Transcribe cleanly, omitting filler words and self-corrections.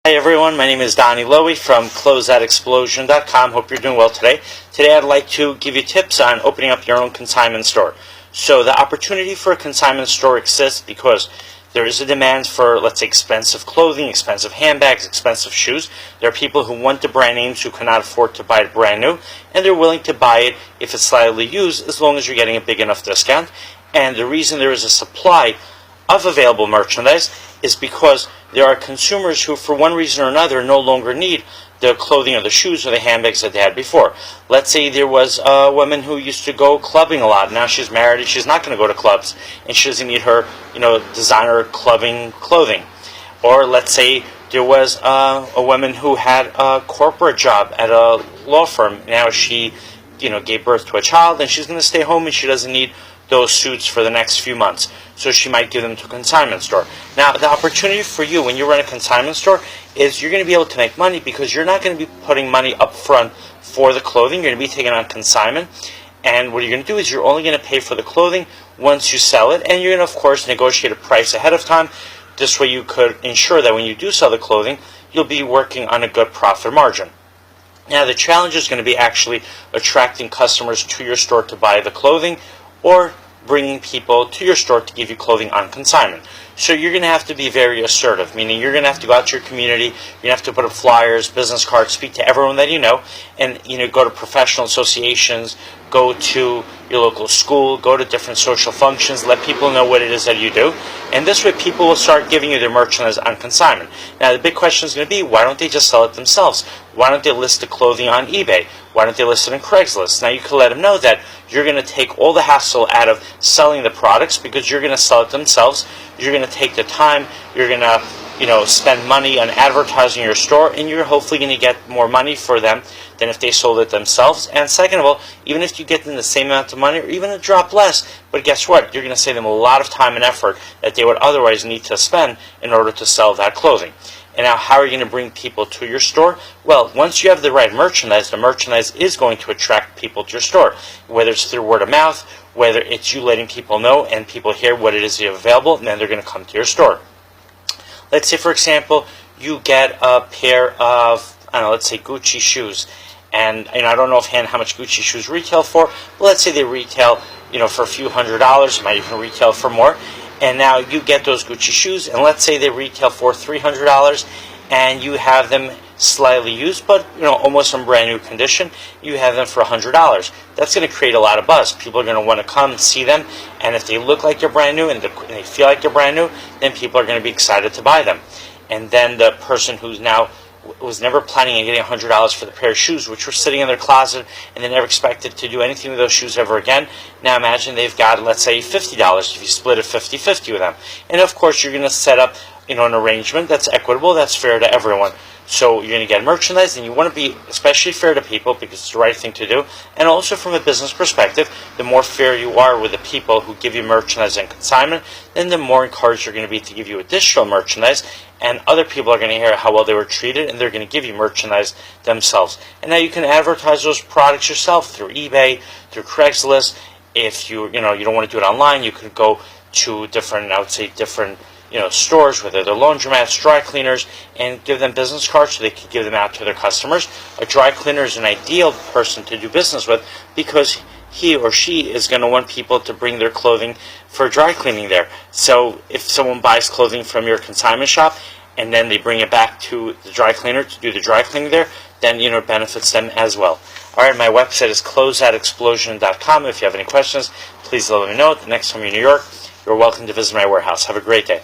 Hi everyone, my name is Donny Lowy from CloseoutExplosion.com. Hope you're doing well today. Today I'd like to give you tips on opening up your own consignment store. So the opportunity for a consignment store exists because there is a demand for, let's say, expensive clothing, expensive handbags, expensive shoes. There are people who want the brand names who cannot afford to buy it brand new, and they're willing to buy it if it's slightly used as long as you're getting a big enough discount. And the reason there is a supply of available merchandise is because there are consumers who, for one reason or another, no longer need the clothing or the shoes or the handbags that they had before. Let's say there was a woman who used to go clubbing a lot. Now she's married and she's not going to go to clubs, and she doesn't need her, designer clubbing clothing. Or let's say there was a woman who had a corporate job at a law firm. Now she, gave birth to a child, and she's going to stay home, and she doesn't need those suits for the next few months. So she might give them to a consignment store. Now, the opportunity for you when you run a consignment store is you're going to be able to make money because you're not going to be putting money up front for the clothing. You're going to be taking on consignment. And what you're going to do is you're only going to pay for the clothing once you sell it. And you're going to, of course, negotiate a price ahead of time. This way you could ensure that when you do sell the clothing, you'll be working on a good profit margin. Now, the challenge is going to be actually attracting customers to your store to buy the clothing, or bringing people to your store to give you clothing on consignment. So you're going to have to be very assertive, meaning you're going to have to go out to your community, you're going to have to put up flyers, business cards, speak to everyone that you know, and go to professional associations, go to your local school, go to different social functions, let people know what it is that you do, and this way people will start giving you their merchandise on consignment. Now the big question is going to be, why don't they just sell it themselves? Why don't they list the clothing on eBay? Why don't they list it on Craigslist? Now you can let them know that you're going to take all the hassle out of selling the products because you're going to sell it themselves. You're going to take the time, you're going to spend money on advertising your store, and you're hopefully going to get more money for them than if they sold it themselves. And second of all, even if you get them the same amount of money or even a drop less, but guess what? You're going to save them a lot of time and effort that they would otherwise need to spend in order to sell that clothing. And now, how are you going to bring people to your store? Well, once you have the right merchandise, the merchandise is going to attract people to your store, whether it's through word of mouth, whether it's you letting people know and people hear what it is you have available, and then they're going to come to your store. Let's say, for example, you get a pair of, let's say Gucci shoes. And I don't know offhand how much Gucci shoes retail for, but let's say they retail, for a few $100s, might even retail for more. And now you get those Gucci shoes, and let's say they retail for $300, and you have them slightly used, but almost in brand new condition. You have them for $100. That's going to create a lot of buzz. People are going to want to come and see them, and if they look like they're brand new and they feel like they're brand new, then people are going to be excited to buy them. And then the person who's now was never planning on getting $100 for the pair of shoes, which were sitting in their closet, and they never expected to do anything with those shoes ever again. Now imagine they've got, let's say, $50 if you split it 50-50 with them. And of course, you're going to set up, an arrangement that's equitable, that's fair to everyone. So you're going to get merchandise, and you want to be especially fair to people because it's the right thing to do. And also from a business perspective, the more fair you are with the people who give you merchandise and consignment, then the more encouraged you're going to be to give you additional merchandise. And other people are going to hear how well they were treated, and they're going to give you merchandise themselves. And now you can advertise those products yourself through eBay, through Craigslist. If you don't want to do it online, you could go to different stores, whether they're laundromats, dry cleaners, and give them business cards so they can give them out to their customers. A dry cleaner is an ideal person to do business with because he or she is going to want people to bring their clothing for dry cleaning there. So if someone buys clothing from your consignment shop and then they bring it back to the dry cleaner to do the dry cleaning there, then it benefits them as well. Alright, my website is CloseoutExplosion.com. If you have any questions, please let me know. The next time you're in New York, you're welcome to visit my warehouse. Have a great day.